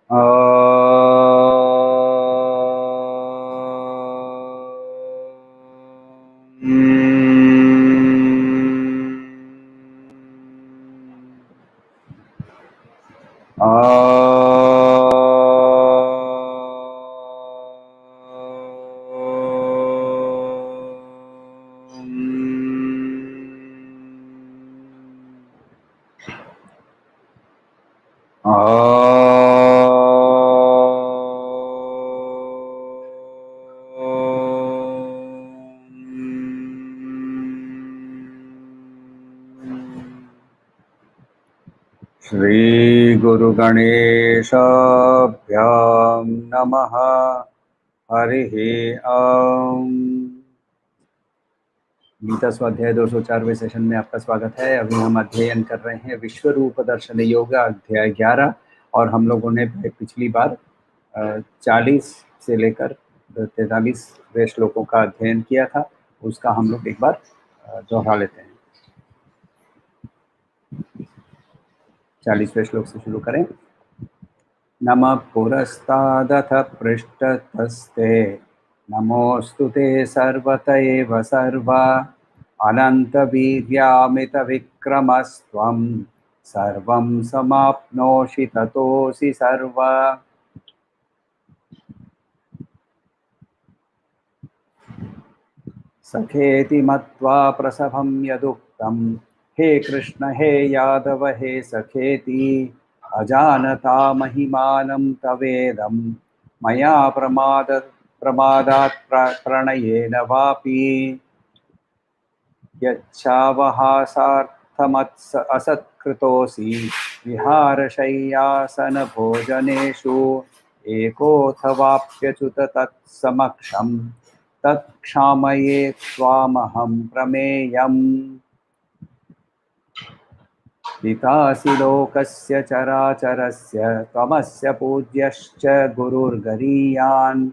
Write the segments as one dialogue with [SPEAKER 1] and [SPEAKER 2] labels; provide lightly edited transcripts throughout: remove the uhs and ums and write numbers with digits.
[SPEAKER 1] श्री गुरु गणेशाभ्यां नमः। हरिः ओम। गीता स्वाध्याय 204वें सेशन में आपका स्वागत है। अभी हम अध्ययन कर रहे हैं विश्व रूप दर्शन योग अध्याय 11 और हम लोगों ने पिछली बार 40 से लेकर 43वें श्लोकों का अध्ययन किया था। उसका हम लोग एक बार दोहरा लेते हैं। 40वें श्लोक से शुरू करें। नमः पुरस्तादथ पृष्ठतस्ते नमोऽस्तु ते सर्वत एव सर्वा अनन्तवीर्यामितविक्रमस्त्वं सर्वं समाप्नोषि ततोऽसि सर्वा। सखेति मत्वा प्रसभं यदुक्तं हे कृष्ण हे यादव हे सखेति अजानता महिमानं तवेदं मया प्रमादात् प्रणयेन वापि यच्छावहासार्थमत्स असत्कृतोऽसि विहारशय्यासनभोजनेषु एकोऽथवाप्यच्युत तत्समक्षं तत्क्षामये त्वामहं प्रमेयम्। पितासि लोकस्य चराचरस्य त्वमस्य पूज्यश्च गुरुर्गरीयान्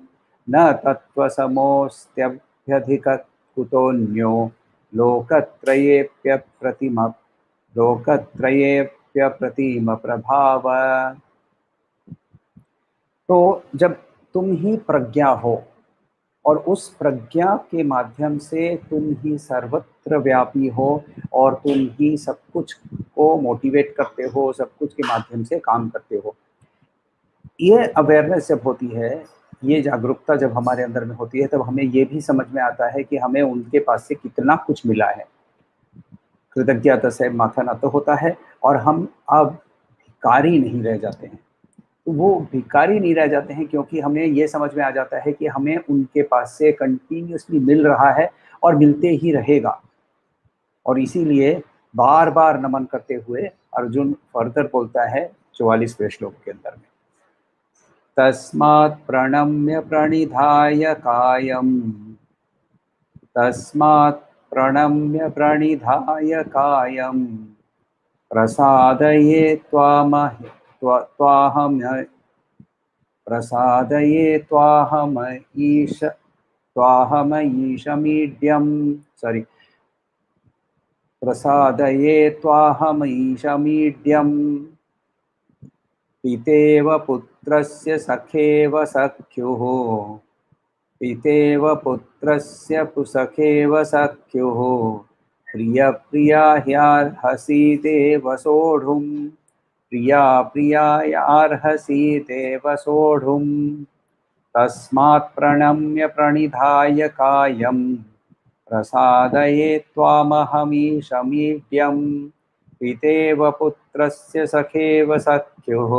[SPEAKER 1] न तत्त्वसमोऽस्त्यभ्यधिककुतोऽन्यो लोकत्रयेऽप्यप्रतिम प्रभाव। तो जब तुम ही प्रज्ञा हो और उस प्रज्ञा के माध्यम से तुम ही सर्वत्र व्यापी हो और तुम ही सब कुछ को मोटिवेट करते हो, सब कुछ के माध्यम से काम करते हो, ये अवेयरनेस जब होती है, ये जागरूकता जब हमारे अंदर में होती है, तब हमें ये भी समझ में आता है कि हमें उनके पास से कितना कुछ मिला है। कृतज्ञता से माथा नत होता है और हम अब भिखारी नहीं रह जाते हैं। तो वो भिखारी नहीं रह जाते हैं क्योंकि हमें ये समझ में आ जाता है कि हमें उनके पास से कंटिन्यूसली मिल रहा है और मिलते ही रहेगा। और इसीलिए बार बार नमन करते हुए अर्जुन फर्दर बोलता है 44वें श्लोक के अंदर में, तस्मात् प्रणम्य प्रणिधाय कायं तस्मात् प्रणम्य प्रणिधाय कायं प्रसादये त्वाहमीशमीड्यम् पितेव पुत्रस्य सखेव सख्युः पितेव पुत्रस्य पुसखेव सख्युः प्रियप्रिया ह्यार्हसि देव सोढुम् प्रिया प्रियायार्हसि देव सोढुम् तस्मात् प्रणम्य प्रणिधाय कायं प्रसादये त्वामहमीशमीड्यम् पितेव पुत्रस्य सखेव सख्युः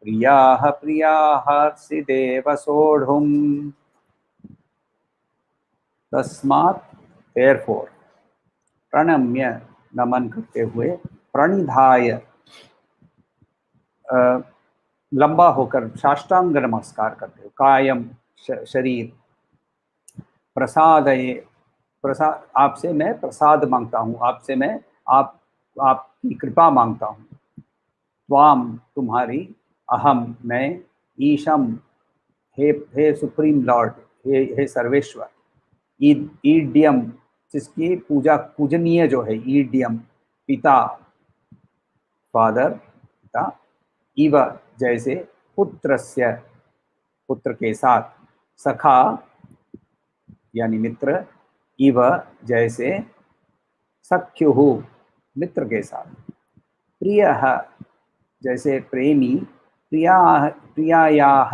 [SPEAKER 1] प्रियाः प्रियायार्हसि देव सोढुम्। तस्मात् therefore प्रणम्य नमन करते हुए, प्रणिधाय लंबा होकर साष्टांग नमस्कार करते हो, कायम शरीर, प्रसादये प्रसाद आपसे मैं प्रसाद मांगता हूँ, आपसे मैं आपकी कृपा मांगता हूँ। त्वाम तुम्हारी, अहम मैं, ईशम हे सुप्रीम लॉर्ड, हे सर्वेश्वर, ईड्यम जिसकी पूजा पूजनीय जो है, ईड्यम पिता, फादर पिता, इव जैसे, पुत्रस्य, पुत्र के साथ, सखा यानी मित्र, इव जैसे, सख्युः मित्र के साथ, प्रियः जैसे प्रेमी, प्रियायाः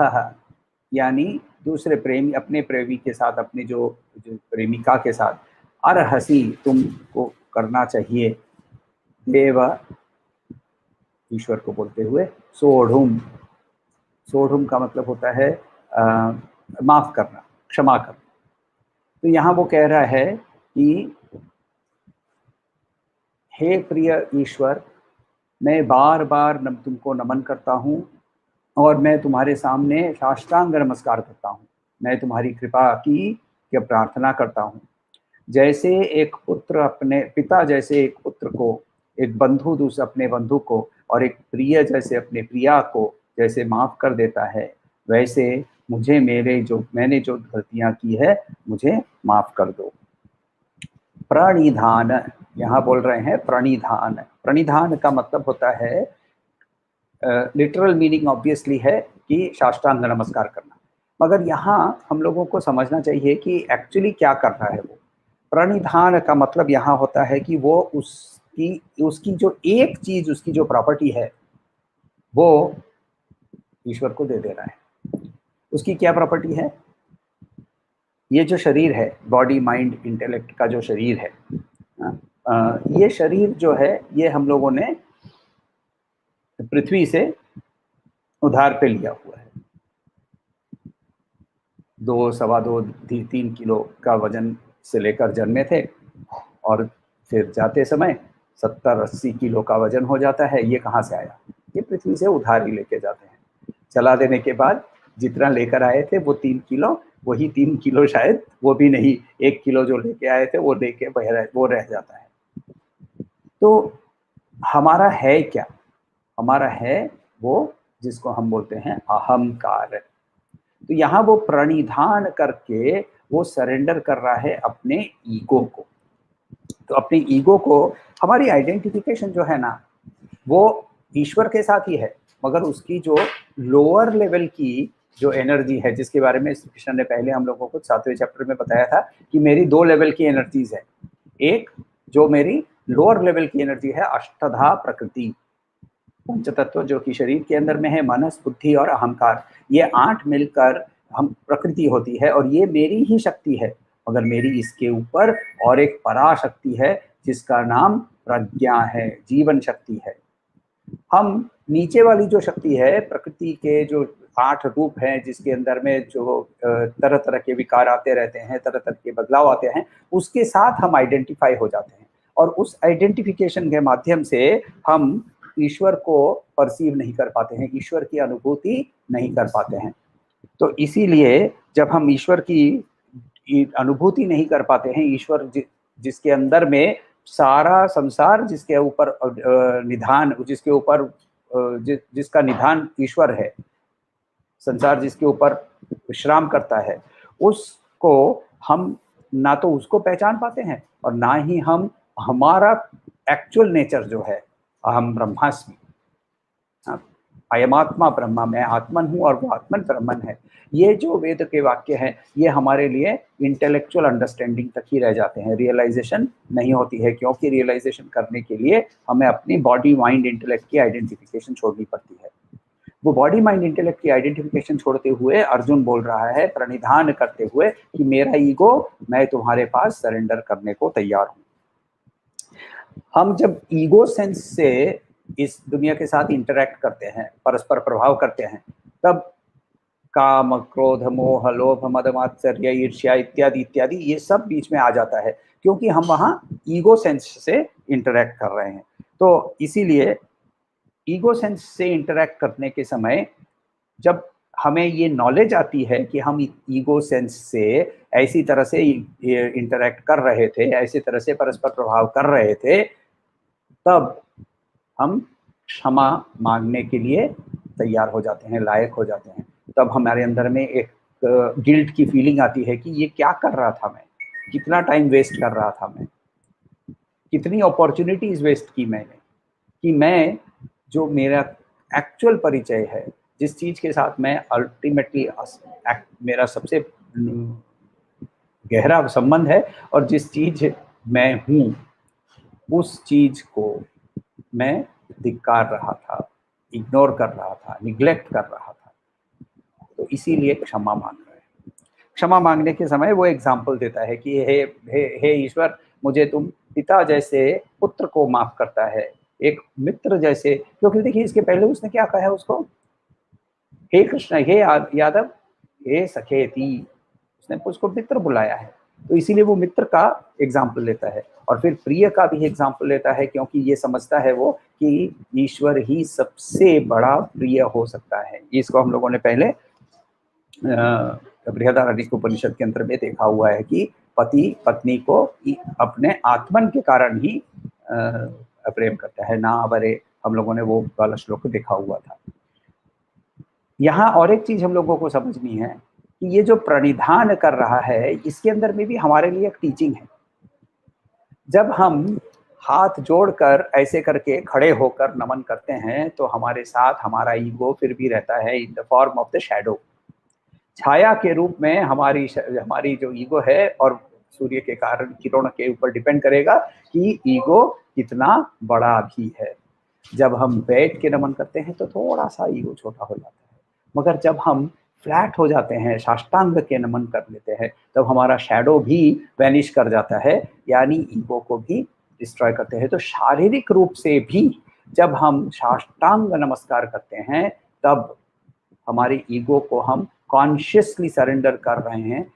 [SPEAKER 1] यानी दूसरे प्रेमी, अपने प्रेमी के साथ, अपने जो प्रेमिका के साथ, अर्हसि तुमको करना चाहिए, देव ईश्वर को बोलते हुए, सोढ़ुम, सोढ़ुम का मतलब होता है माफ करना, क्षमा करना। तो यहाँ वो कह रहा है कि हे प्रिय ईश्वर, मैं बार बार तुमको नमन करता हूँ और मैं तुम्हारे सामने साष्टांग नमस्कार करता हूँ। मैं तुम्हारी कृपा की प्रार्थना करता हूँ। जैसे एक पुत्र अपने पिता, जैसे एक पुत्र को, एक बंधु दूसरे अपने बंधु को, और एक प्रिय जैसे अपने प्रिया को जैसे माफ कर देता है, वैसे मुझे मैंने जो गलतियाँ की है मुझे माफ कर दो। प्रणिधान, यहाँ बोल रहे हैं प्रणिधान। प्रणिधान का मतलब होता है, लिटरल मीनिंग ऑब्वियसली है कि साष्टांग नमस्कार करना, मगर यहाँ हम लोगों को समझना चाहिए कि एक्चुअली क्या कर रहा है वो। प्रणिधान का मतलब यहाँ होता है कि वो उसकी जो एक चीज, उसकी जो प्रॉपर्टी है वो ईश्वर को दे रहा है। उसकी क्या प्रॉपर्टी है? ये जो शरीर है, बॉडी माइंड इंटेलेक्ट का जो शरीर है, ये शरीर जो है ये हम लोगों ने पृथ्वी से उधार पे लिया हुआ है। 2, सवा 2, 3 किलो का वजन से लेकर जन्मे थे और फिर जाते समय 70-80 किलो का वजन हो जाता है। ये कहाँ से आया? ये पृथ्वी से उधार ही लेके जाते हैं। चला देने के बाद जितना लेकर आए थे वो 3 किलो, वही 3 किलो शायद वो भी नहीं, 1 किलो जो लेके आए थे वो लेके वो रह जाता है। तो हमारा है क्या? हमारा है वो जिसको हम बोलते हैं अहंकार। तो यहाँ वो प्रणिधान करके वो सरेंडर कर रहा है अपने ईगो को। तो अपने ईगो को, हमारी आइडेंटिफिकेशन जो है ना वो ईश्वर के साथ ही है, मगर उसकी जो लोअर लेवल की जो एनर्जी है, जिसके बारे में कृष्ण ने पहले हम लोगों को 7वें चैप्टर में बताया था कि मेरी 2 लेवल की एनर्जीज है। एक जो मेरी लोअर लेवल की एनर्जी है, अष्टधा प्रकृति, पंचतत्व जो कि शरीर के अंदर में है, मनस, बुद्धि और अहंकार, ये 8 मिलकर हम प्रकृति होती है और ये मेरी ही शक्ति है। मगर मेरी इसके ऊपर और एक पराशक्ति है जिसका नाम प्रज्ञा है, जीवन शक्ति है। हम नीचे वाली जो शक्ति है, प्रकृति के जो 8 रूप हैं जिसके अंदर में जो तरह तरह के विकार आते रहते हैं, तरह तरह के बदलाव आते हैं, उसके साथ हम आइडेंटिफाई हो जाते हैं और उस आइडेंटिफिकेशन के माध्यम से हम ईश्वर को परसीव नहीं कर पाते हैं, ईश्वर की अनुभूति नहीं कर पाते हैं। तो इसीलिए जब हम ईश्वर की अनुभूति नहीं कर पाते हैं, ईश्वर जिसके अंदर में सारा संसार, जिसके ऊपर निधान, जिसके ऊपर जिसका निधान ईश्वर है, संसार जिसके ऊपर विश्राम करता है, उसको हम ना तो उसको पहचान पाते हैं और ना ही हम हमारा एक्चुअल नेचर जो है, अहम ब्रह्मास्मि, अयमात्मा ब्रह्मा, मैं आत्मन हूँ और वो आत्मन ब्रह्मन है, ये जो वेद के वाक्य हैं ये हमारे लिए इंटेलेक्चुअल अंडरस्टैंडिंग तक ही रह जाते हैं, रियलाइजेशन नहीं होती है, क्योंकि रियलाइजेशन करने के लिए हमें अपनी बॉडी माइंड इंटेलेक्ट की आइडेंटिफिकेशन छोड़नी पड़ती है। वो बॉडी माइंड इंटेलेक्ट की आइडेंटिफिकेशन छोड़ते हुए अर्जुन बोल रहा है, प्रणिधान करते हुए, कि मेरा ईगो, मैं तुम्हारे पास सरेंडर करने को तैयार हूँ। हम जब ईगो सेंस से इस दुनिया के साथ इंटरैक्ट करते हैं, परस्पर प्रभाव करते हैं, तब काम, क्रोध, मोह, लोभ, मद, मात्सर्य, ईर्ष्या इत्यादि इत्यादि ये सब बीच में आ जाता है, क्योंकि हम वहाँ ईगो सेंस से इंटरैक्ट कर रहे हैं। तो इसीलिए ईगो सेंस से इंटरैक्ट करने के समय जब हमें ये नॉलेज आती है कि हम ईगो सेंस से ऐसी तरह से इंटरैक्ट कर रहे थे, ऐसी तरह से परस्पर प्रभाव कर रहे थे, तब हम क्षमा मांगने के लिए तैयार हो जाते हैं, लायक हो जाते हैं। तब हमारे अंदर में एक गिल्ट की फीलिंग आती है कि ये क्या कर रहा था मैं, कितना टाइम वेस्ट कर रहा था मैं, कितनी अपॉर्चुनिटीज वेस्ट की मैंने, कि मैं जो मेरा एक्चुअल परिचय है, जिस चीज के साथ मैं अल्टीमेटली मेरा सबसे गहरा संबंध है और जिस चीज मैं हूँ उस चीज को मैं धिक्कार रहा था, इग्नोर कर रहा था, निग्लेक्ट कर रहा था। तो इसीलिए क्षमा मांग रहे हैं। क्षमा मांगने के समय वो एग्जाम्पल देता है कि हे ईश्वर, मुझे तुम पिता जैसे पुत्र को माफ करता है, एक मित्र जैसे, क्योंकि देखिए इसके पहले उसने क्या कहा है उसको, हे कृष्ण, हे यादव, हे सखेती, उसने उसको मित्र बुलाया है। तो इसीलिए वो मित्र का एग्जाम्पल लेता है और फिर प्रिय का भी एग्जाम्पल लेता है, क्योंकि ये समझता है वो कि ईश्वर ही सबसे बड़ा प्रिय हो सकता है। इसको हम लोगों ने पहले बृहदारण्यक उपनिषद के अंतर में देखा हुआ है कि पति पत्नी को अपने आत्मन के कारण ही प्रेम करता है, ना अवरे, हम लोगों ने वो वाला श्लोक देखा हुआ था। यहाँ और एक चीज हम लोगों को समझनी है कि ये जो प्रणिधान कर रहा है इसके अंदर में भी हमारे लिए एक टीचिंग है। जब हम हाथ जोड़कर ऐसे करके खड़े होकर नमन करते हैं तो हमारे साथ हमारा ईगो फिर भी रहता है in the form of the shadow, छाया के रूप में। हमारी जो ईगो है, और सूर्य के कारण किरण के ऊपर डिपेंड करेगा कि ईगो कितना बड़ा भी है। जब हम बैठ के नमन करते हैं तो थोड़ा सा ईगो छोटा हो जाता है, मगर जब हम फ्लैट हो जाते हैं, साष्टांग के नमन कर लेते हैं, तब हमारा शैडो भी वैनिश कर जाता है, यानी ईगो को भी डिस्ट्रॉय करते हैं। तो शारीरिक रूप से भी जब हम साष्टांग नमस्कार करते हैं तब हमारी ईगो को हम कॉन्शियसली सरेंडर कर रहे हैं।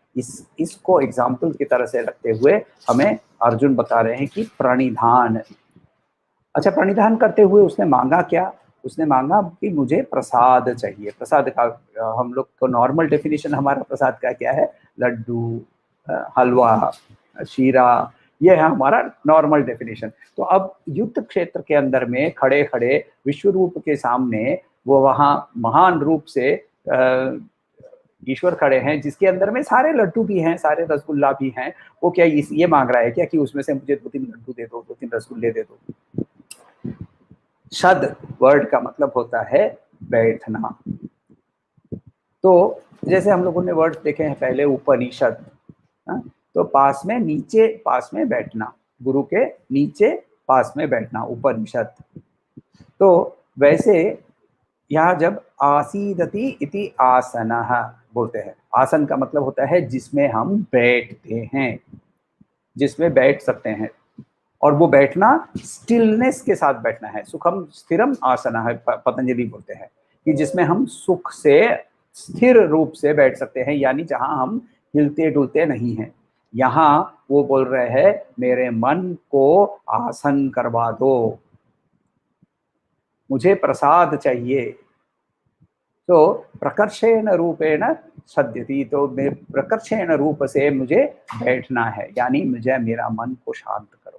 [SPEAKER 1] इसको एग्जाम्पल की तरह से रखते हुए हमें अर्जुन बता रहे हैं कि प्रणिधान। अच्छा, प्रणिधान करते हुए उसने मांगा क्या? उसने मांगा कि मुझे प्रसाद चाहिए। प्रसाद का हम लोग को नॉर्मल डेफिनेशन हमारा प्रसाद का क्या है? लड्डू, हलवा, शीरा, ये है हमारा नॉर्मल डेफिनेशन। तो अब युद्ध क्षेत्र के अंदर में खड़े खड़े विश्व रूप के सामने वो वहाँ महान रूप से ईश्वर खड़े हैं, जिसके अंदर में सारे लड्डू भी हैं, सारे रसगुल्ला भी हैं। वो क्या ये मांग रहा है क्या कि उसमें से मुझे 2-3 लड्डू दे दो, 2-3 रसगुल्ले दे दो? शद वर्ड का मतलब होता है बैठना। तो जैसे हम लोगों ने वर्ड देखे हैं पहले, उपनिषद, तो पास में नीचे, पास में बैठना, गुरु के नीचे पास में बैठना, उपनिषद। तो वैसे यहाँ जब आसीदति इति आसनः बोलते हैं, आसन का मतलब होता है जिसमें हम बैठते हैं, जिसमें बैठ सकते हैं। और वो बैठना स्टिलनेस के साथ बैठना है। सुखम स्थिरम आसना है, पतंजलि बोलते हैं कि जिसमें हम सुख से स्थिर रूप से बैठ सकते हैं, यानी जहां हम हिलते डुलते नहीं हैं। यहाँ वो बोल रहे हैं मेरे मन को आसन करवा दो, मुझे प्रसाद चाहिए। तो प्रकर्षेण रूपेण सद्यति, तो मैं प्रकर्षेण रूप से मुझे बैठना है, यानी मुझे मेरा मन को शांत करो।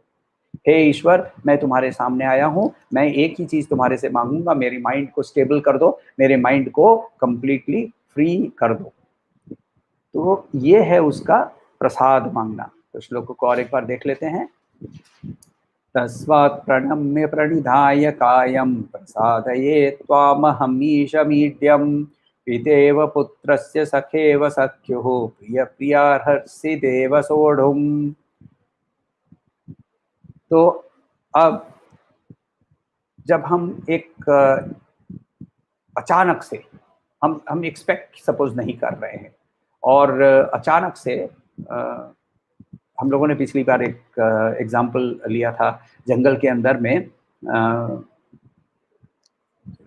[SPEAKER 1] हे ईश्वर, मैं तुम्हारे सामने आया हूँ, मैं एक ही चीज तुम्हारे से मांगूंगा, मेरी माइंड को स्टेबल कर दो, मेरे माइंड को कंप्लीटली फ्री कर दो। तो ये है उसका प्रसाद मांगना। तो श्लोक को और एक बार देख लेते हैं। तस्मात् प्रणम्य प्रणिधाय कायं प्रसादये त्वामहमीशमीड्यं पितेव पुत्रस्य सखेव सख्युः प्रिय प्रियार्हसि देव सोढुम्। तो अब जब हम एक अचानक से हम एक्सपेक्ट सपोज नहीं कर रहे हैं और अचानक से हम लोगों ने पिछली बार एक एग्जाम्पल लिया था जंगल के अंदर में,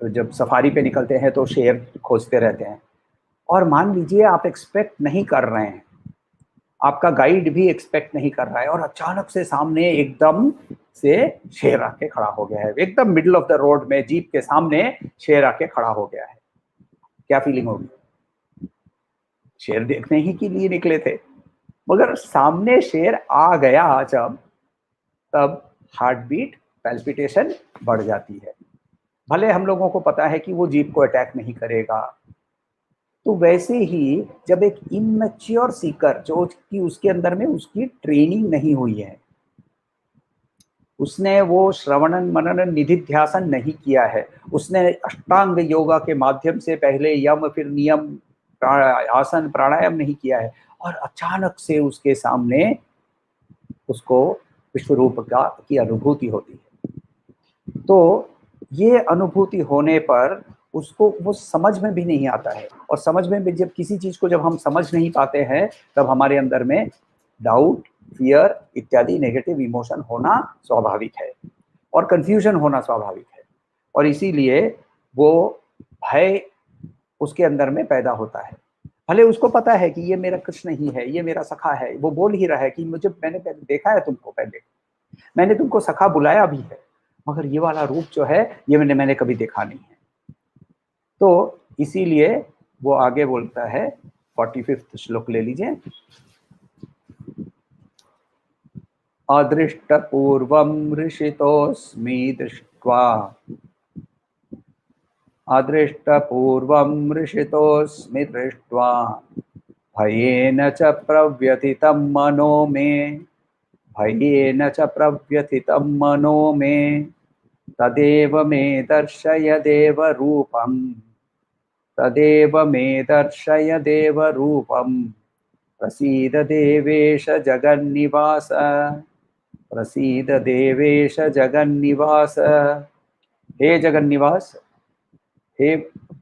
[SPEAKER 1] जब सफारी पे निकलते हैं तो शेर खोजते रहते हैं, और मान लीजिए आप एक्सपेक्ट नहीं कर रहे हैं, आपका गाइड भी एक्सपेक्ट नहीं कर रहा है, और अचानक से सामने एकदम से शेर आके खड़ा हो गया है, एकदम मिडिल ऑफ द रोड में जीप के सामने शेर आके खड़ा हो गया है। क्या फीलिंग होगी? शेर देखने ही के लिए निकले थे, मगर सामने शेर आ गया जब, तब हार्ट बीट, पैल्पिटेशन बढ़ जाती है। भले हम लोगों को पता है कि वो जीप को अटैक नहीं करेगा, तो वैसे ही जब एक इमैच्योर सीकर, जो कि उसके अंदर में उसकी ट्रेनिंग नहीं हुई है, उसने वो श्रवणन मनन निधिध्यासन नहीं किया है, उसने अष्टांग योगा के माध्यम से पहले यम फिर नियम आसन प्राणायाम नहीं किया है, और अचानक से उसके सामने उसको विश्व रूप की अनुभूति होती है। तो ये अनुभूति होने पर उसको वो समझ में भी नहीं आता है, और समझ में भी, जब किसी चीज को जब हम समझ नहीं पाते हैं तब हमारे अंदर में डाउट, फियर इत्यादि नेगेटिव इमोशन होना स्वाभाविक है, और कंफ्यूजन होना स्वाभाविक है, और इसीलिए वो भय उसके अंदर में पैदा होता है। भले उसको पता है कि ये मेरा कृष्ण ही है, ये मेरा सखा है, वो बोल ही रहा है कि मुझे मैंने देखा है तुमको, पहले मैंने तुमको सखा बुलाया भी है, मगर ये वाला रूप जो है ये मैंने कभी देखा नहीं है। तो इसीलिए वो आगे बोलता है, 45वां श्लोक ले लीजिए। अदृष्टपूर्वं ऋषितोऽस्मि दृष्ट्वा, अदृष्टपूर्वं ऋषितोऽस्मि दृष्ट्वा, भयेन च प्रव्यथितं मनो मे, भयेन च प्रव्यथितं मनो मे, तदेव मे दर्शय देवरूपं, तदेव मे दर्शय देवरूपं, प्रसीद देवेश जगन्निवास, प्रसीद देवेश जगन्निवास। हे जगन्निवास, हे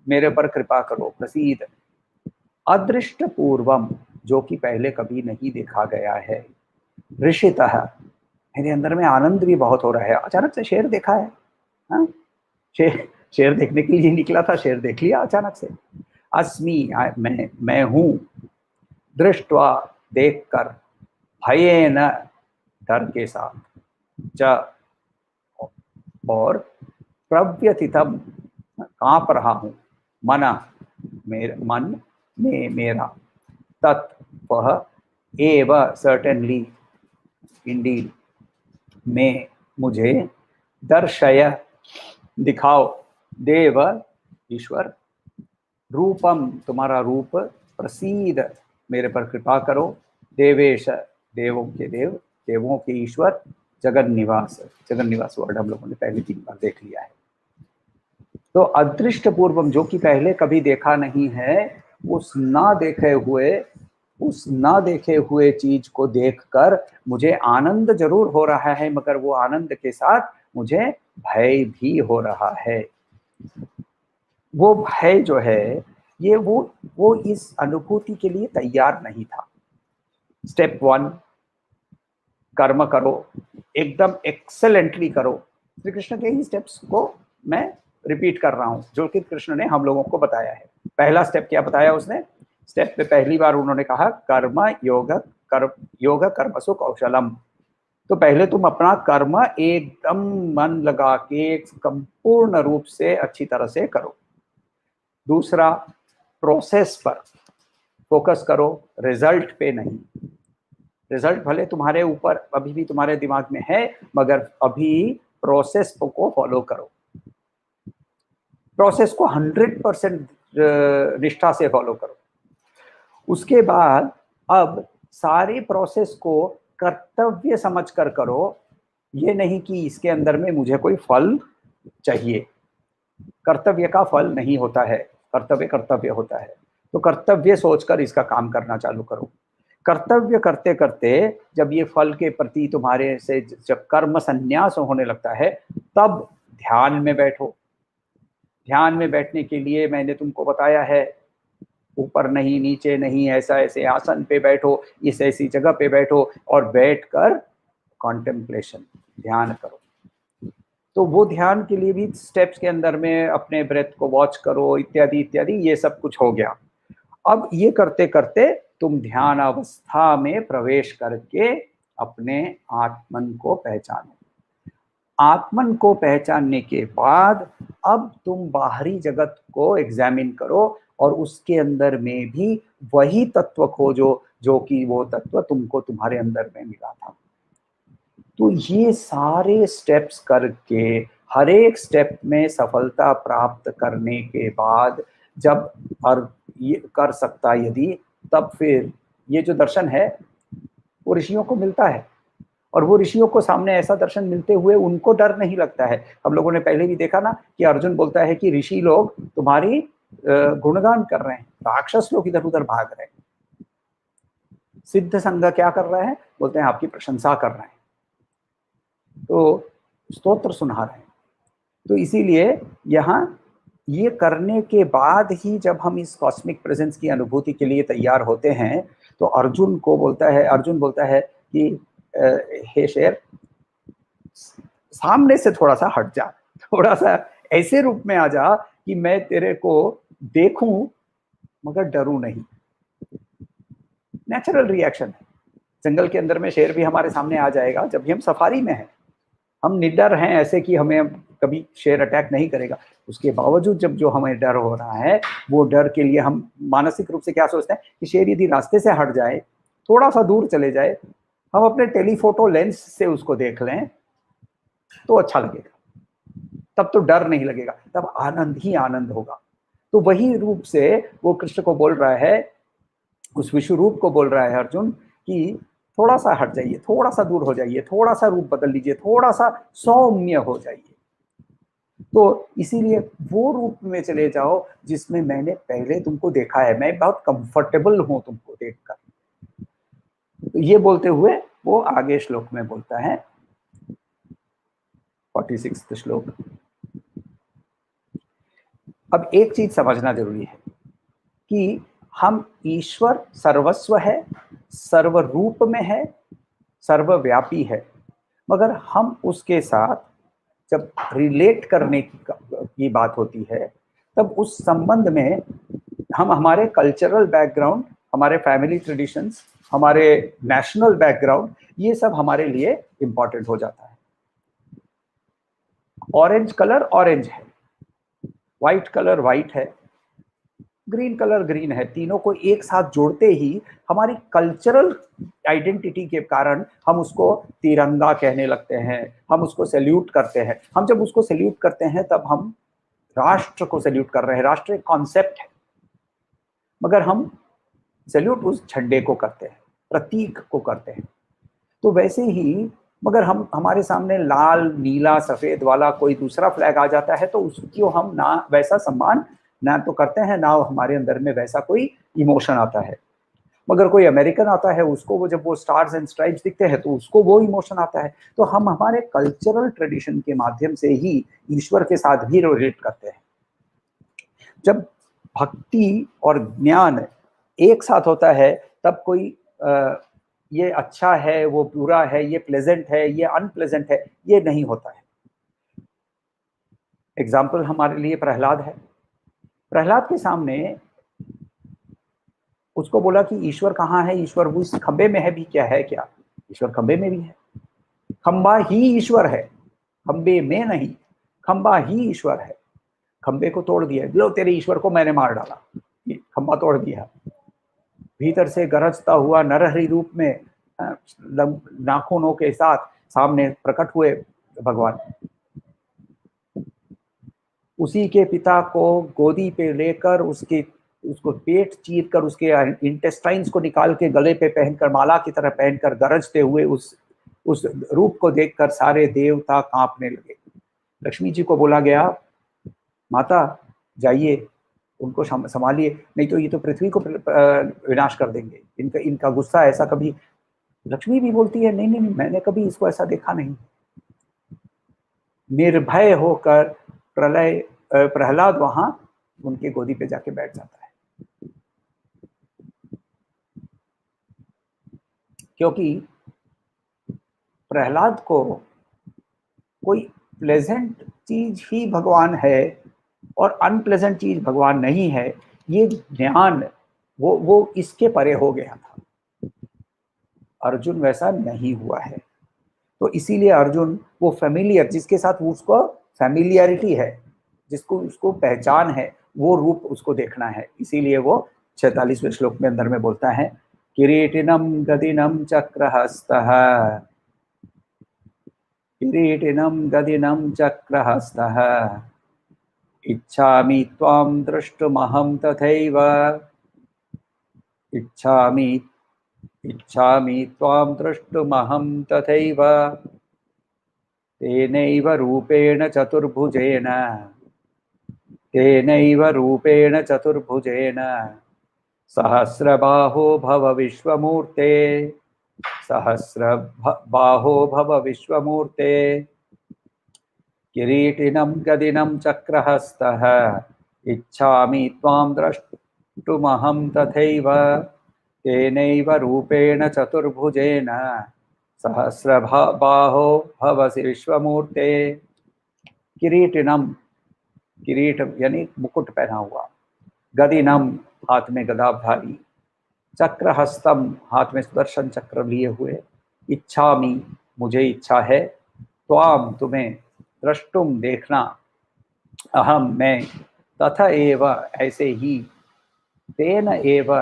[SPEAKER 1] मेरे पर कृपा करो, प्रसीद। अदृष्ट पूर्वम, जो कि पहले कभी नहीं देखा गया है, ऋषितः, मेरे अंदर में आनंद भी बहुत हो रहा है, अचानक से शेर देखा है। हाँ? शेर देखने के लिए निकला था, शेर देख लिया अचानक से। अस्मि, मैं हूं, दृष्टवा, देखकर, भयेन, डर के साथ, च, और प्रव्यथितम, कांप रहा हूं, मना, मन में मेरा, तत्, वह, एव, सर्टेनली, इंडीड, में, मुझे, दर्शय, दिखाओ, देव, ईश्वर, रूपम, तुम्हारा रूप, प्रसीद, मेरे पर कृपा करो, देवेश, देवों के देव, देवों के ईश्वर, जगन्निवास, जगन्निवास वर्ड हम लोगों ने पहले 3 बार देख लिया है। तो अदृष्ट पूर्वम, जो कि पहले कभी देखा नहीं है, उस ना देखे हुए चीज को देखकर मुझे आनंद जरूर हो रहा है, मगर वो आनंद के साथ मुझे भय भी हो रहा है। वो भय जो है, ये वो इस अनुभूति के लिए तैयार नहीं था। स्टेप 1, कर्म करो, एकदम एक्सेलेंटली करो। श्री कृष्ण के ही स्टेप्स को मैं रिपीट कर रहा हूं, जो कि कृष्ण ने हम लोगों को बताया है। पहला स्टेप क्या बताया उसने? स्टेप पे पहली बार उन्होंने कहा कर्म योग कर्मसु कौशलम। तो पहले तुम अपना कर्म एकदम मन लगा के संपूर्ण रूप से अच्छी तरह से करो। दूसरा, प्रोसेस पर फोकस करो, रिजल्ट पे नहीं। रिजल्ट भले तुम्हारे ऊपर अभी भी तुम्हारे दिमाग में है, मगर अभी प्रोसेस को फॉलो करो। प्रोसेस को 100% निष्ठा से फॉलो करो। उसके बाद अब सारे प्रोसेस को कर्तव्य समझकर करो, ये नहीं कि इसके अंदर में मुझे कोई फल चाहिए। कर्तव्य का फल नहीं होता है, कर्तव्य कर्तव्य होता है। तो कर्तव्य सोचकर इसका काम करना चालू करो। कर्तव्य करते करते जब ये फल के प्रति तुम्हारे से जब कर्म संन्यास होने लगता है, तब ध्यान में बैठो। ध्यान में बैठने के लिए मैंने तुमको बताया है, ऊपर नहीं, नीचे नहीं, ऐसा ऐसे आसन पे बैठो, इस ऐसी जगह पे बैठो, और बैठकर कॉन्टेम्पलेशन, ध्यान करो। तो वो ध्यान के लिए भी स्टेप्स के अंदर में अपने ब्रेथ को वॉच करो, इत्यादि इत्यादि, ये सब कुछ हो गया। अब ये करते करते तुम ध्यान अवस्था में प्रवेश करके अपने आत्मन को पहचानो। आत्मन को पहचानने के बाद अब तुम बाहरी जगत को एग्जामिन करो, और उसके अंदर में भी वही तत्व खोजो जो कि वो तत्व तुमको तुम्हारे अंदर में मिला था। तो ये सारे स्टेप्स करके हर एक स्टेप में सफलता प्राप्त करने के बाद जब और ये कर सकता यदि, तब फिर ये जो दर्शन है वो ऋषियों को मिलता है, और वो ऋषियों को सामने ऐसा दर्शन मिलते हुए उनको डर नहीं लगता है। हम लोगों ने पहले भी देखा ना कि अर्जुन बोलता है कि ऋषि लोग तुम्हारी गुणगान कर रहे हैं, राक्षस लोग इधर उधर भाग रहे हैं। सिद्ध संग क्या कर रहे हैं? बोलते हैं आपकी प्रशंसा कर रहे हैं, तो स्तोत्र सुना रहे हैं। तो इसीलिए यहाँ ये करने के बाद ही जब हम इस कॉस्मिक प्रेजेंस की अनुभूति के लिए तैयार होते हैं, तो अर्जुन बोलता है कि हे शेर, सामने से थोड़ा सा हट जा, थोड़ा सा ऐसे रूप में आ जा कि मैं तेरे को देखूं मगर डरूं नहीं। नेचुरल रिएक्शन है। जंगल के अंदर में शेर भी हमारे सामने आ जाएगा जब भी हम सफारी में हैं, हम निडर हैं ऐसे कि हमें कभी शेर अटैक नहीं करेगा। उसके बावजूद जब जो हमें डर हो रहा है, वो डर के लिए हम मानसिक रूप से क्या सोचते हैं कि शेर यदि रास्ते से हट जाए, थोड़ा सा दूर चले जाए, हम अपने टेलीफोटो लेंस से उसको देख लें तो अच्छा लगेगा, तब तो डर नहीं लगेगा, तब आनंद ही आनंद होगा। तो वही रूप से वो कृष्ण को बोल रहा है, उस विश्व रूप को बोल रहा है अर्जुन कि थोड़ा सा हट जाइए, थोड़ा सा दूर हो जाइए, थोड़ा सा रूप बदल लीजिए, थोड़ा सा सौम्य हो जाइए। तो इसीलिए वो रूप में चले जाओ जिसमें मैंने पहले तुमको देखा है, मैं बहुत कंफर्टेबल हूं तुमको देखकर। तो ये बोलते हुए वो आगे श्लोक में बोलता है, 46वां श्लोक। अब एक चीज समझना जरूरी है कि हम ईश्वर सर्वस्व है, सर्वरूप में है, सर्वव्यापी है, मगर हम उसके साथ जब रिलेट करने की बात होती है, तब उस संबंध में हम हमारे कल्चरल बैकग्राउंड, हमारे फैमिली ट्रेडिशंस, हमारे नेशनल बैकग्राउंड, ये सब हमारे लिए इंपॉर्टेंट हो जाता है। ऑरेंज कलर ऑरेंज है, व्हाइट कलर व्हाइट है, ग्रीन कलर ग्रीन है, तीनों को एक साथ जोड़ते ही हमारी कल्चरल आइडेंटिटी के कारण हम उसको तिरंगा कहने लगते हैं, हम उसको सैल्यूट करते हैं। हम जब उसको सैल्यूट करते हैं तब हम राष्ट्र को सैल्यूट कर रहे हैं, राष्ट्र एक कॉन्सेप्ट है, मगर हम सैल्यूट उस झंडे को करते हैं, प्रतीक को करते हैं। तो वैसे ही मगर हम हमारे सामने लाल नीला सफेद वाला कोई दूसरा फ्लैग आ जाता है तो उसको हम ना वैसा सम्मान ना तो करते हैं, ना हमारे अंदर में वैसा कोई इमोशन आता है। मगर कोई अमेरिकन आता है, उसको वो जब वो स्टार्स एंड स्ट्राइप्स दिखते हैं तो उसको वो इमोशन आता है। तो हम हमारे कल्चरल ट्रेडिशन के माध्यम से ही ईश्वर के साथ भी रिलेट करते हैं। जब भक्ति और ज्ञान एक साथ होता है तब कोई ये अच्छा है, वो बुरा है, ये प्लेजेंट है, ये अनप्लेजेंट है, ये नहीं होता है। एग्जाम्पल हमारे लिए प्रहलाद है। प्रहलाद के सामने उसको बोला कि ईश्वर कहाँ है, ईश्वर वो इस खंबे में है भी, क्या है क्या? ईश्वर खंबे में भी है, खंबा ही ईश्वर है, खंबे में नहीं, खंबा ही ईश्वर है। खंबे को तोड़ दिया, लो तेरे ईश्वर को मैंने मार डाला, खंबा तोड़ दिया। भीतर से गरजता हुआ नरहरि रूप में नाखूनों के साथ सामने प्रकट हुए भगवान। उसी के पिता को गोदी पे लेकर उसको पेट चीर कर उसके इंटेस्टाइन्स को निकाल के गले पे पहनकर, माला की तरह पहनकर गरजते हुए उस रूप को देखकर सारे देवता कांपने लगे। लक्ष्मी जी को बोला गया, माता जाइए उनको संभालिए, नहीं तो ये तो पृथ्वी को विनाश कर देंगे, इनका गुस्सा ऐसा कभी। लक्ष्मी भी बोलती है, नहीं नहीं नहीं, मैंने कभी इसको ऐसा देखा नहीं। निर्भय होकर प्रहलाद वहां उनके गोदी पे जाके बैठ जाता है, क्योंकि प्रहलाद को कोई प्लेजेंट चीज ही भगवान है और अनप्लेजेंट चीज भगवान नहीं है, ये ज्ञान वो इसके परे हो गया था। अर्जुन वैसा नहीं हुआ है, तो इसीलिए अर्जुन वो फैमिलियर, जिसके साथ उसको फैमिलियरिटी है, जिसको उसको पहचान है, वो रूप उसको देखना है। इसीलिए वो 46वें श्लोक में अंदर में बोलता है, किरीटिनम गदिनम चक्रहस्तः, किरीटिनम गदिनम चक्रहस्तः, इच्छामि त्वां द्रष्टुमहं तथैव, इच्छामि इच्छामि त्वां द्रष्टुमहं तथैव तेनैव रूपेण चतुर्भुजेन सहस्रबाहो भव विश्वमूर्ते सहस्रबाहो भव विश्वमूर्ते किरीटिनं गदिनं चक्रहस्तः इच्छामि त्वां द्रष्टुमहं तथैव तेनैव रूपेण चतुर्भुजेन सहस्रबाहो भव विश्वमूर्ते। किरीटिनम, किरीट यानी मुकुट पहना हुआ, गदिनम हाथ में गदाधारी, चक्रहस्तम हाथ में सुदर्शन चक्र लिए हुए, इच्छामि मुझे इच्छा है, त्वाम तुम्हें, द्रष्टुम देखना, अहम मैं, तथा एव ऐसे ही, तेन एव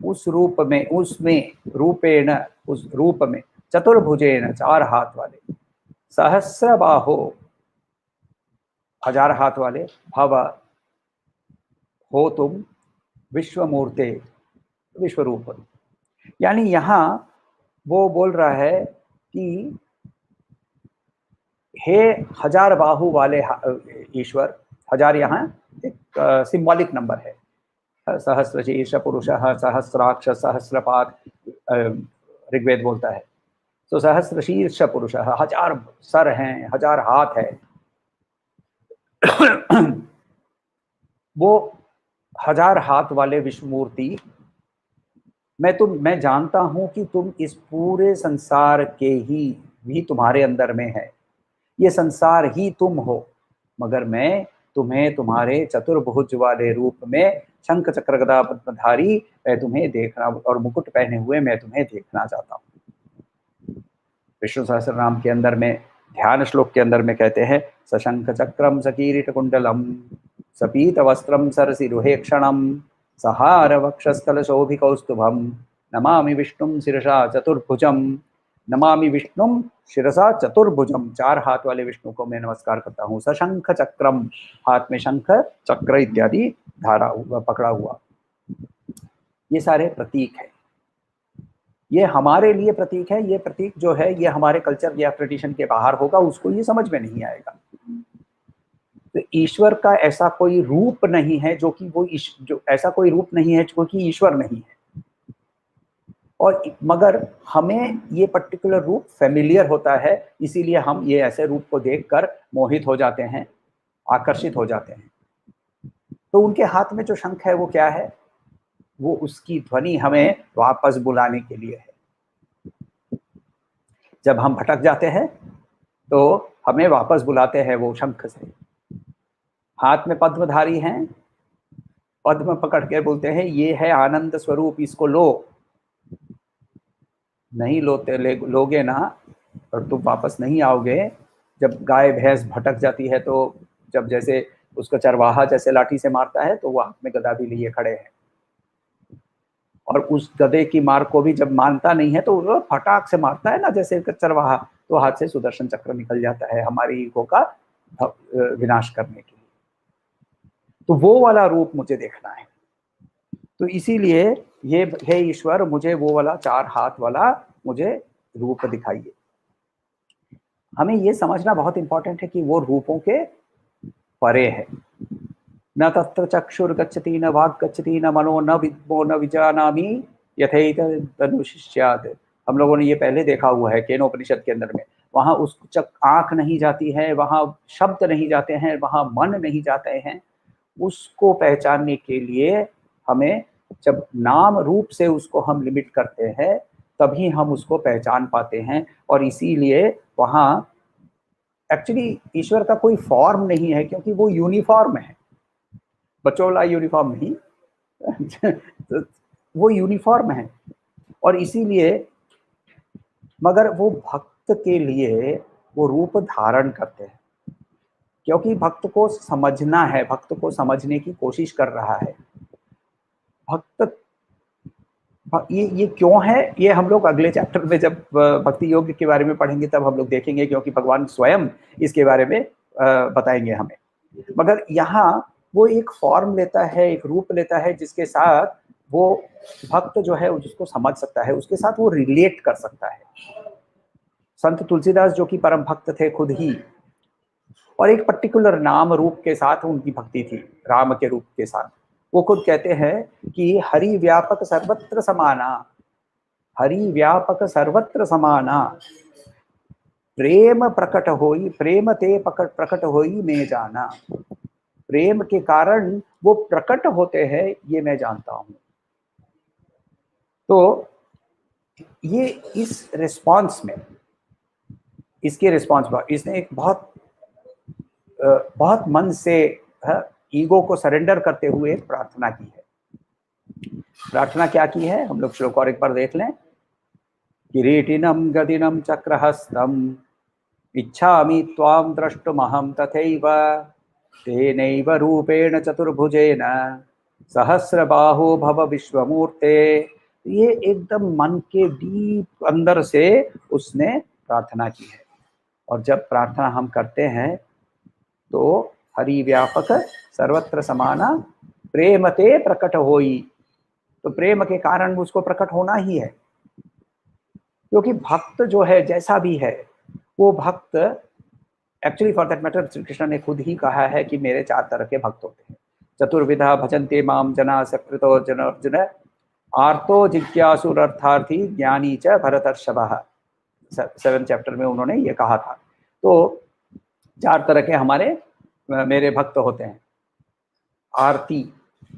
[SPEAKER 1] उस रूप में, उसमें, रूपेण उस रूप में, चतुर्भुजेन चार हाथ वाले, सहस्रबाहो हजार हाथ वाले, भव हो तुम, विश्वमूर्ते विश्वरूप। यानी यहाँ वो बोल रहा है कि हे हजार बाहु वाले ईश्वर, हजार यहाँ एक सिंबॉलिक नंबर है, सहस्रशीर्ष पुरुष, सहस्राक्ष, सहस्रपाद ऋग्वेद बोलता है। तो सहस्रशीर्ष पुरुष, हजार सर हैं, हजार हाथ है। वो हजार हाथ वाले विश्वमूर्ति, मैं जानता हूं कि तुम इस पूरे संसार के ही भी तुम्हारे अंदर में है, ये संसार ही तुम हो, मगर मैं तुम्हें तुम्हारे चतुर्भुज वाले रूप में, शंख चक्र गदा पद्मधारी, मैं तुम्हें देखना, और मुकुट पहने हुए मैं तुम्हें देखना चाहता हूँ। विष्णु सहस्त्र नाम के अंदर में ध्यान श्लोक के अंदर में कहते हैं, सशंख चक्रम सकीरिट कुंडलम सपीत वस्त्रम सरसिरुहेक्षणम सहार वक्षस्थल शोभिकौस्तुभम नमामि विष्णुम शिरसा चतुर्भुजम, नमामि विष्णुम शिरसा चतुर्भुजम, चार हाथ वाले विष्णु को मैं नमस्कार करता हूँ। सशंख चक्रम, हाथ में शंख चक्र इत्यादि धारा हुआ, पकड़ा हुआ, ये सारे प्रतीक है, ये हमारे लिए प्रतीक है। ये प्रतीक जो है ये हमारे कल्चर या ट्रेडिशन के बाहर होगा, उसको ये समझ में नहीं आएगा। तो ईश्वर का ऐसा कोई रूप नहीं है जो कि वो जो ऐसा कोई रूप नहीं है जो कि ईश्वर नहीं है, और मगर हमें ये पर्टिकुलर रूप फेमिलियर होता है, इसीलिए हम ये ऐसे रूप को देखकर मोहित हो जाते हैं, आकर्षित हो जाते हैं। तो उनके हाथ में जो शंख है वो क्या है? वो उसकी ध्वनि हमें वापस बुलाने के लिए है। जब हम भटक जाते हैं तो हमें वापस बुलाते हैं वो शंख से। हाथ में पद्मधारी हैं, पद्म पकड़ के बोलते हैं ये है आनंद स्वरूप, इसको लो। नहीं लोगे ना और तुम वापस नहीं आओगे। जब गाय भैंस भटक जाती है तो जब जैसे उसका चरवाहा जैसे लाठी से मारता है, तो वो हाथ में गदा भी लिए खड़े हैं, और उस गदे की मार को भी जब मानता नहीं है तो वो फटाक से मारता है ना, जैसे चरवाहा, तो हाथ से सुदर्शन चक्र निकल जाता है हमारी ईगो का विनाश करने के लिए। तो वो वाला रूप मुझे देखना है। तो इसीलिए ये, हे ईश्वर, मुझे वो वाला चार हाथ वाला मुझे रूप दिखाइए। हमें ये समझना बहुत इंपॉर्टेंट है कि वो रूपों के परे है। न तत्र चक्षुर्गच्छति न वाक् गच्छति न मनो न विद्मो न विजानामि यथैतदनुशिष्यात्। हम लोगों ने ये पहले देखा हुआ है केनोपनिषद के अंदर में। वहाँ उस आँख नहीं जाती है, वहाँ शब्द नहीं जाते हैं, वहाँ मन नहीं जाते हैं। उसको पहचानने के लिए हमें जब नाम रूप से उसको हम लिमिट करते हैं, तभी हम उसको पहचान पाते हैं। और इसीलिए वहाँ एक्चुअली ईश्वर का कोई फॉर्म नहीं है, क्योंकि वो यूनिफॉर्म है। बच्चों वाला यूनिफॉर्म नहीं तो वो यूनिफॉर्म है, और इसीलिए मगर वो भक्त के लिए वो रूप धारण करते हैं, क्योंकि भक्त को समझना है, भक्त को समझने की कोशिश कर रहा है। भक्त ये क्यों है, ये हम लोग अगले चैप्टर में जब भक्ति योग के बारे में पढ़ेंगे तब हम लोग देखेंगे, क्योंकि भगवान स्वयं इसके बारे में बताएंगे हमें। मगर यहाँ वो एक फॉर्म लेता है, एक रूप लेता है, जिसके साथ वो भक्त जो है जिसको समझ सकता है, उसके साथ वो रिलेट कर सकता है। संत तुलसीदास जो कि परम भक्त थे खुद ही, और एक पर्टिकुलर नाम रूप के साथ उनकी भक्ति थी, राम के रूप के साथ। वो खुद कहते हैं कि हरि व्यापक सर्वत्र समाना, हरि व्यापक सर्वत्र समाना, प्रेम प्रकट होई, प्रेम ते प्रकट होई मैं जाना। प्रेम के कारण वो प्रकट होते हैं, ये मैं जानता हूं। तो ये इस रिस्पांस में, इसके रिस्पांस पर इसने एक बहुत मन से ईगो को सरेंडर करते हुए प्रार्थना की है। प्रार्थना क्या की है, हम लोग श्लोक और एक बार देख लें। किरीटिनम गदिनम चक्रहस्तम इच्छामि त्वां द्रष्टुमहं तथैव तेनैव रूपेण चतुर्भुजेन सहस्रबाहो भव विश्वमूर्ते। ये एकदम मन के डीप अंदर से उसने प्रार्थना की है। और जब प्रार्थना हम करते हैं तो हरि व्यापक सर्वत्र समाना प्रेमते प्रकट होई, तो प्रेम के कारण उसको प्रकट होना ही है। क्योंकि भक्त जो है जैसा भी है, वो भक्त actually for that matter Shri Krishna ने खुद ही कहा है कि मेरे 4 तरह के भक्त होते हैं। चतुर्विधा भजन्ते माम जना सकृतो जनार्जुन आर्तो जिज्ञासुरर्थार्थी ज्ञानी च भरतर्षभः। 7 चैप्टर में उन्होंने ये कहा था। तो 4 तरह के हमारे मेरे भक्त होते हैं। आरती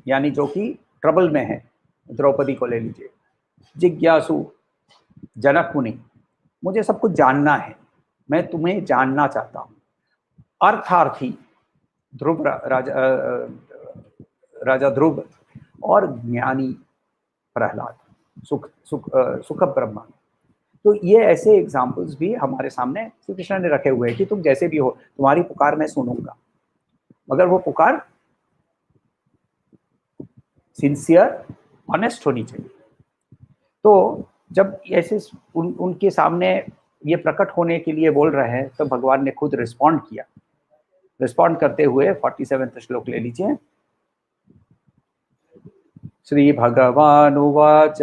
[SPEAKER 1] यानी जो कि ट्रबल में है, द्रौपदी को ले लीजिए। जिज्ञासु जनक मुनि, मुझे सब कुछ जानना है, मैं तुम्हें जानना चाहता हूँ। अर्थार्थी ध्रुव राजा ध्रुव, और ज्ञानी प्रहलाद, सुख ब्रह्मा। तो ये ऐसे एग्जाम्पल्स भी हमारे सामने श्री कृष्ण ने रखे हुए हैं कि तुम जैसे भी हो, तुम्हारी पुकार मैं सुनूंगा, मगर वो पुकार सिंसियर ऑनेस्ट होनी चाहिए। तो जब ऐसे उनके सामने ये प्रकट होने के लिए बोल रहे हैं, तो भगवान ने खुद रिस्पॉन्ड किया। रिस्पॉन्ड करते हुए 47वें श्लोक ले लीजिए। श्री भगवानुवाच,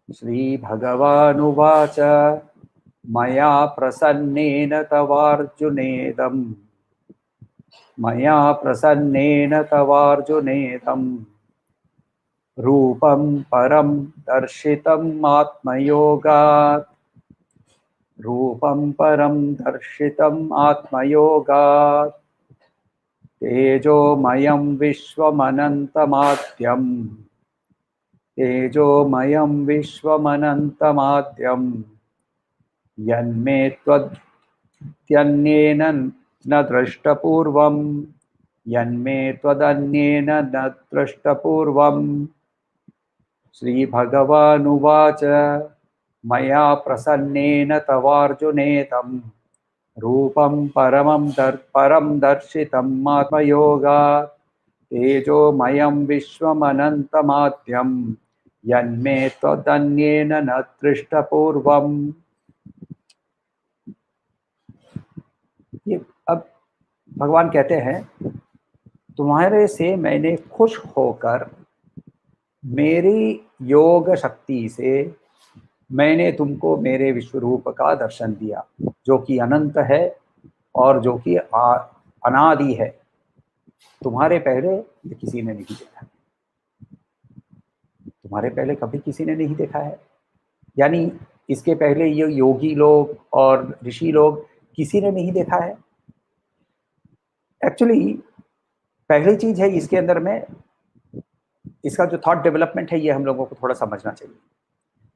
[SPEAKER 1] श्री भगवानुवाच मया प्रसन्नेन तवार्जुनेदं, मया प्रसन्नेन तवार्जुनेदं रूपं परं दर्शितम् आत्मयोगात्, रूपं परं दर्शितम् आत्मयोगात् तेजोमयं विश्वमनन्तमाद्यं, तेजोमयं विश्वमनन्तमाद्यं यन्मे त्वदन्येन न दृष्टपूर्वं, यन्मे त्वदन्येन न दृष्टपूर्वं। श्रीभगवानुवाच मया प्रसन्नेन तवार्जुनेदं रूपं परं दर्शितम् आत्मयोगात् तेजोमयं विश्वमनन्तमाद्यं यन्मे त्वदन्येन न दृष्टपूर्वम्। ये अब भगवान कहते हैं, तुम्हारे से मैंने खुश होकर मेरी योग शक्ति से मैंने तुमको मेरे विश्वरूप का दर्शन दिया, जो कि अनंत है और जो कि अनादि है। तुम्हारे पहले ये किसी ने नहीं देखा, तुम्हारे पहले कभी किसी ने नहीं देखा है। यानी इसके पहले ये योगी लोग और ऋषि लोग किसी ने नहीं देखा है। एक्चुअली पहली चीज है इसके अंदर में, इसका जो थॉट डेवलपमेंट है ये हम लोगों को थोड़ा समझना चाहिए।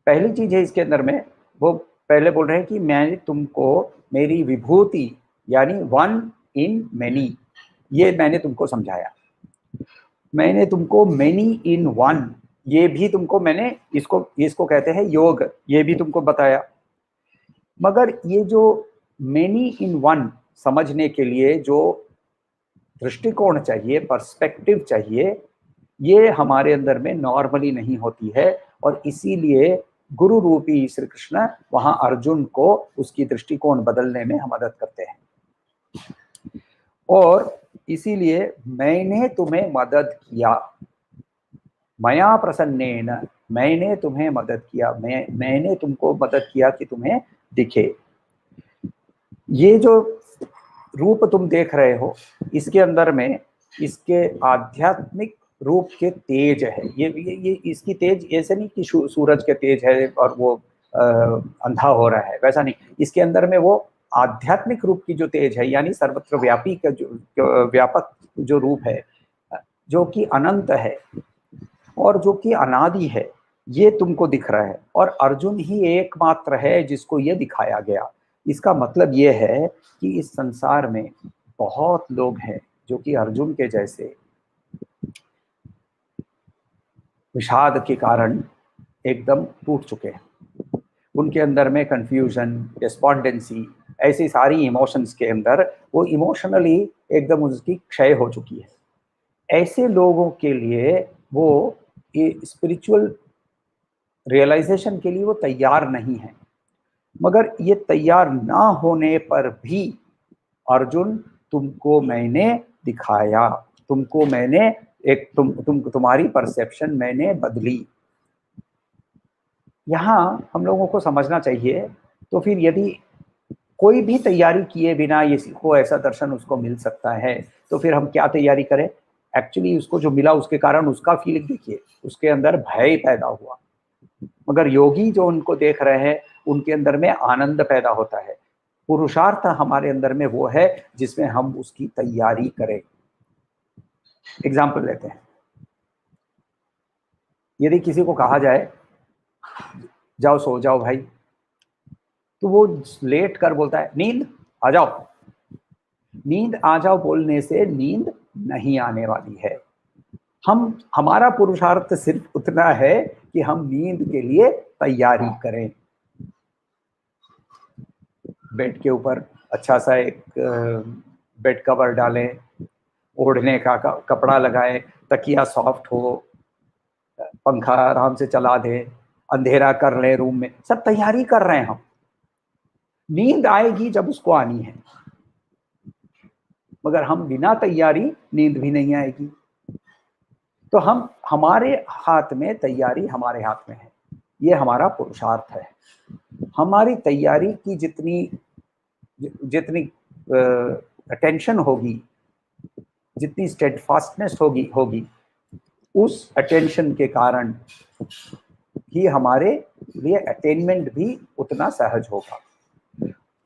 [SPEAKER 1] पहली चीज है इसके अंदर में, वो पहले बोल रहे हैं कि मैंने तुमको मेरी विभूति यानी वन इन मैनी, ये मैंने तुमको समझाया। मैंने तुमको मैनी इन वन, ये भी तुमको मैंने इसको कहते हैं योग, ये भी तुमको बताया। मगर ये जो मैनी इन वन समझने के लिए जो दृष्टिकोण चाहिए, पर्सपेक्टिव चाहिए, ये हमारे अंदर में नॉर्मली नहीं होती है। और इसीलिए गुरु रूपी श्री कृष्ण वहां अर्जुन को उसकी दृष्टिकोण बदलने में मदद करते हैं। और इसीलिए मैंने तुम्हें मदद किया, मया प्रसन्नेन, मैंने तुम्हें मदद किया, मैंने तुमको मदद किया कि तुम्हें दिखे। ये जो रूप तुम देख रहे हो, इसके अंदर में इसके आध्यात्मिक रूप के तेज है। ये इसकी तेज ऐसे नहीं कि सूरज के तेज है और वो अंधा हो रहा है, वैसा नहीं। इसके अंदर में वो आध्यात्मिक रूप की जो तेज है, यानी सर्वत्र व्यापी का जो व्यापक जो रूप है, जो कि अनंत है और जो कि अनादि है, ये तुमको दिख रहा है। और अर्जुन ही एकमात्र है जिसको ये दिखाया गया। इसका मतलब ये है कि इस संसार में बहुत लोग हैं जो कि अर्जुन के जैसे विषाद के कारण एकदम टूट चुके हैं। उनके अंदर में कंफ्यूजन, डिस्पॉन्डेंसी, ऐसी सारी इमोशंस के अंदर वो इमोशनली एकदम उसकी क्षय हो चुकी है। ऐसे लोगों के लिए वो ये स्पिरिचुअल रियलाइजेशन के लिए वो तैयार नहीं है। मगर ये तैयार ना होने पर भी अर्जुन, तुमको मैंने दिखाया, तुमको मैंने एक तुम्हारी परसेप्शन मैंने बदली। यहाँ हम लोगों को समझना चाहिए। तो फिर यदि कोई भी तैयारी किए बिना ये को ऐसा दर्शन उसको मिल सकता है, तो फिर हम क्या तैयारी करें? एक्चुअली उसको जो मिला उसके कारण उसका फीलिंग देखिए, उसके अंदर भय पैदा हुआ। मगर योगी जो उनको देख रहे हैं, उनके अंदर में आनंद पैदा होता है। पुरुषार्थ हमारे अंदर में वो है जिसमें हम उसकी तैयारी करें। एग्जाम्पल लेते हैं। यदि किसी को कहा जाए जाओ सो जाओ भाई, तो वो लेट कर बोलता है नींद आ जाओ। नींद आ जाओ बोलने से नींद नहीं आने वाली है। हमारा पुरुषार्थ सिर्फ उतना है कि हम नींद के लिए तैयारी करें। बेड के ऊपर अच्छा सा एक बेड कवर डालें, ओढ़ने का कपड़ा लगाएं, तकिया सॉफ्ट हो, पंखा आराम से चला दें, अंधेरा कर लें रूम में, सब तैयारी कर रहे हैं हम। नींद आएगी जब उसको आनी है, मगर हम बिना तैयारी नींद भी नहीं आएगी। तो हमारे हाथ में तैयारी, हमारे हाथ में है। ये हमारा पुरुषार्थ है। हमारी तैयारी की जितनी जितनी अटेंशन होगी, जितनी स्टेडफास्टनेस होगी, उस अटेंशन के कारण ही हमारे लिए अटेनमेंट भी उतना सहज होगा।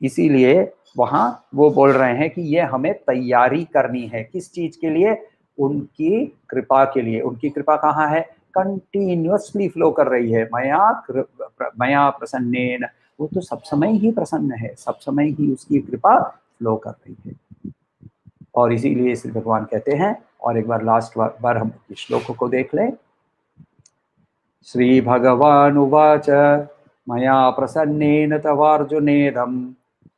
[SPEAKER 1] इसीलिए वहां वो बोल रहे हैं कि ये हमें तैयारी करनी है। किस चीज के लिए? उनकी कृपा के लिए। उनकी कृपा कहाँ है? कंटिन्यूअसली फ्लो कर रही है। मया प्रसन्नेन, वो तो सब समय ही प्रसन्न है, सब समय ही उसकी कृपा फ्लो कर रही है। और इसीलिए श्री भगवान कहते हैं, और एक बार लास्ट बार हम श्लोकों को देख लें। श्री भगवानुवाच मया प्रसन्नेन तवार्जुनेदं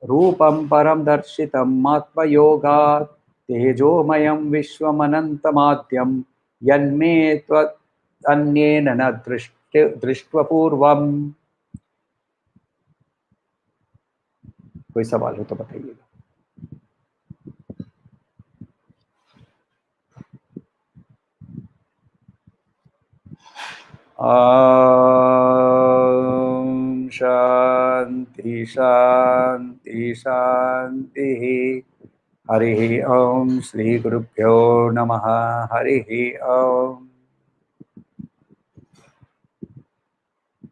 [SPEAKER 1] रूपं परं दर्शितम् आत्मयोगात् तेजोमयं विश्वमनन्तमाद्यं यन्मे त्वदन्येन न दृष्ट्वा पूर्वम्। कोई सवाल हो तो बताइएगा। शांति शांति शांति। हरि ओम। श्री गुरुभ्यो नमः। हरि ओम।